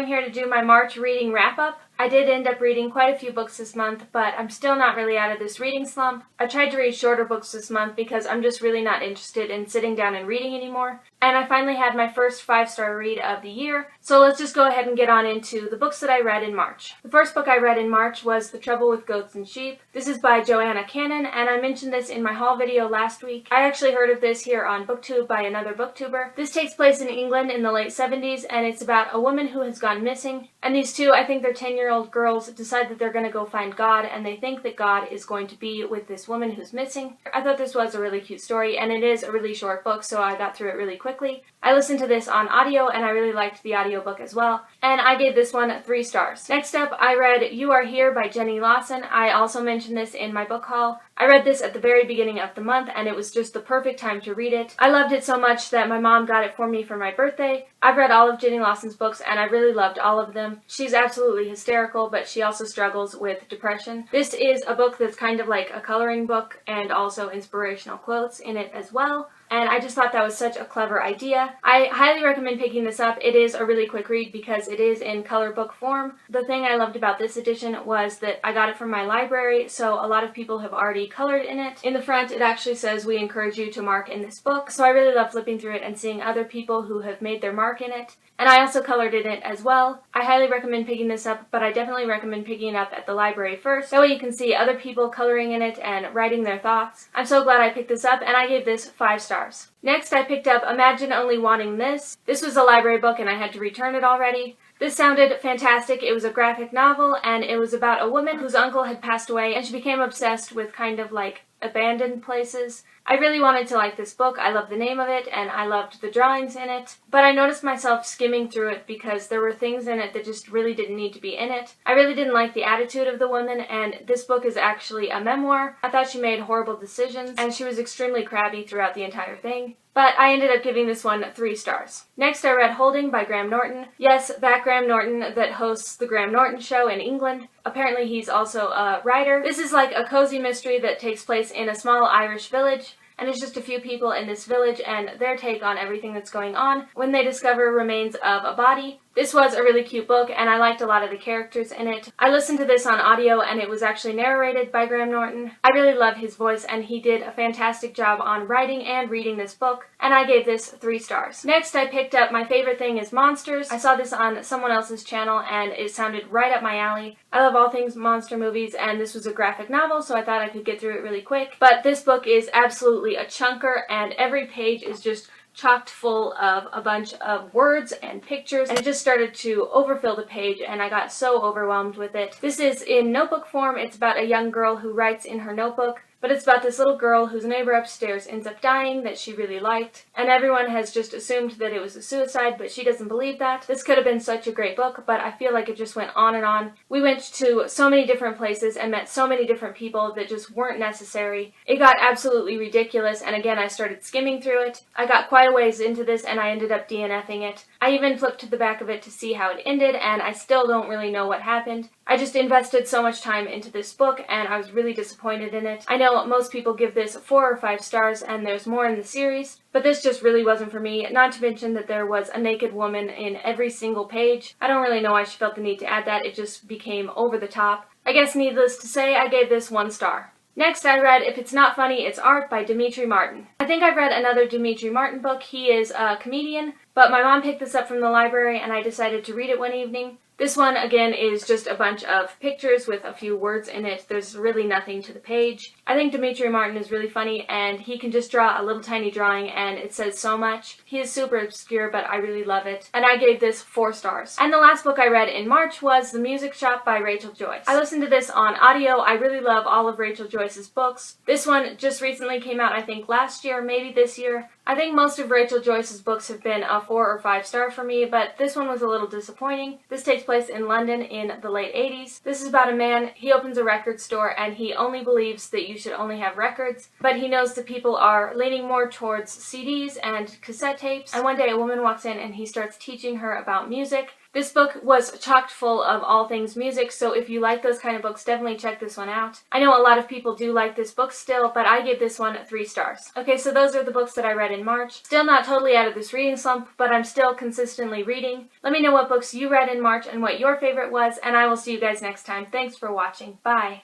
here to do my March reading wrap-up. I did end up reading quite a few books this month, but I'm still not really out of this reading slump. I tried to read shorter books this month because I'm just really not interested in sitting down and reading anymore. And I finally had my first 5-star read of the year, so let's just go ahead and get on into the books that I read in March. The first book I read in March was The Trouble with Goats and Sheep. This is by Joanna Cannon, and I mentioned this in my haul video last week. I actually heard of this here on BookTube by another booktuber. This takes place in England in the late 70s, and it's about a woman who has gone missing. And these two, I think they're 10-year-old girls, decide that they're going to go find God, and they think that God is going to be with this woman who's missing. I thought this was a really cute story, and it is a really short book, so I got through it really quickly. I listened to this on audio, and I really liked the audiobook as well, and I gave this one 3 stars. Next up, I read You Are Here by Jenny Lawson. I also mentioned this in my book haul. I read this at the very beginning of the month, and it was just the perfect time to read it. I loved it so much that my mom got it for me for my birthday. I've read all of Jenny Lawson's books, and I really loved all of them. She's absolutely hysterical, but she also struggles with depression. This is a book that's kind of like a coloring book and also inspirational quotes in it as well. And I just thought that was such a clever idea. I highly recommend picking this up. It is a really quick read because it is in color book form. The thing I loved about this edition was that I got it from my library, so a lot of people have already colored in it. In the front, it actually says, "We encourage you to mark in this book." So I really love flipping through it and seeing other people who have made their mark in it. And I also colored in it as well. I highly recommend picking this up, but I definitely recommend picking it up at the library first. That way you can see other people coloring in it and writing their thoughts. I'm so glad I picked this up, and I gave this 5 stars. Next, I picked up Imagine Only Wanting This. This was a library book, and I had to return it already. This sounded fantastic. It was a graphic novel, and it was about a woman whose uncle had passed away, and she became obsessed with kind of like abandoned places. I really wanted to like this book. I loved the name of it, and I loved the drawings in it, but I noticed myself skimming through it because there were things in it that just really didn't need to be in it. I really didn't like the attitude of the woman, and this book is actually a memoir. I thought she made horrible decisions, and she was extremely crabby throughout the entire thing. But I ended up giving this one 3 stars. Next, I read Holding by Graham Norton. Yes, that Graham Norton that hosts the Graham Norton Show in England. Apparently he's also a writer. This is like a cozy mystery that takes place in a small Irish village, and it's just a few people in this village and their take on everything that's going on when they discover remains of a body. This was a really cute book, and I liked a lot of the characters in it. I listened to this on audio, and it was actually narrated by Graham Norton. I really love his voice, and he did a fantastic job on writing and reading this book, and I gave this 3 stars. Next, I picked up My Favorite Thing is Monsters. I saw this on someone else's channel, and it sounded right up my alley. I love all things monster movies, and this was a graphic novel, so I thought I could get through it really quick. But this book is absolutely a chunker, and every page is just chocked full of a bunch of words and pictures, and it just started to overfill the page, and I got so overwhelmed with it. This is in notebook form. It's about a young girl who writes in her notebook, but it's about this little girl whose neighbor upstairs ends up dying that she really liked, and everyone has just assumed that it was a suicide, but she doesn't believe that. This could have been such a great book, but I feel like it just went on and on. We went to so many different places and met so many different people that just weren't necessary. It got absolutely ridiculous, and again, I started skimming through it. I got quite a ways into this, and I ended up DNFing it. I even flipped to the back of it to see how it ended, and I still don't really know what happened. I just invested so much time into this book, and I was really disappointed in it. I know most people give this 4 or 5 stars, and there's more in the series, but this just really wasn't for me, not to mention that there was a naked woman in every single page. I don't really know why she felt the need to add that. It just became over the top. I guess needless to say, I gave this 1 star. Next, I read If It's Not Funny, It's Art by Demetri Martin. I think I've read another Demetri Martin book. He is a comedian, but my mom picked this up from the library, and I decided to read it one evening. This one, again, is just a bunch of pictures with a few words in it. There's really nothing to the page. I think Demetri Martin is really funny, and he can just draw a little tiny drawing, and it says so much. He is super obscure, but I really love it, and I gave this 4 stars. And the last book I read in March was The Music Shop by Rachel Joyce. I listened to this on audio. I really love all of Rachel Joyce's books. This one just recently came out, I think last year, maybe this year. I think most of Rachel Joyce's books have been a 4 or 5 star for me, but this one was a little disappointing. This takes place in London in the late 80s. This is about a man. He opens a record store, and he only believes that you should only have records, but he knows that people are leaning more towards CDs and cassette tapes. And one day a woman walks in, and he starts teaching her about music, This book was chock full of all things music, so if you like those kind of books, definitely check this one out. I know a lot of people do like this book still, but I give this one 3 stars. Okay, so those are the books that I read in March. Still not totally out of this reading slump, but I'm still consistently reading. Let me know what books you read in March and what your favorite was, and I will see you guys next time. Thanks for watching. Bye!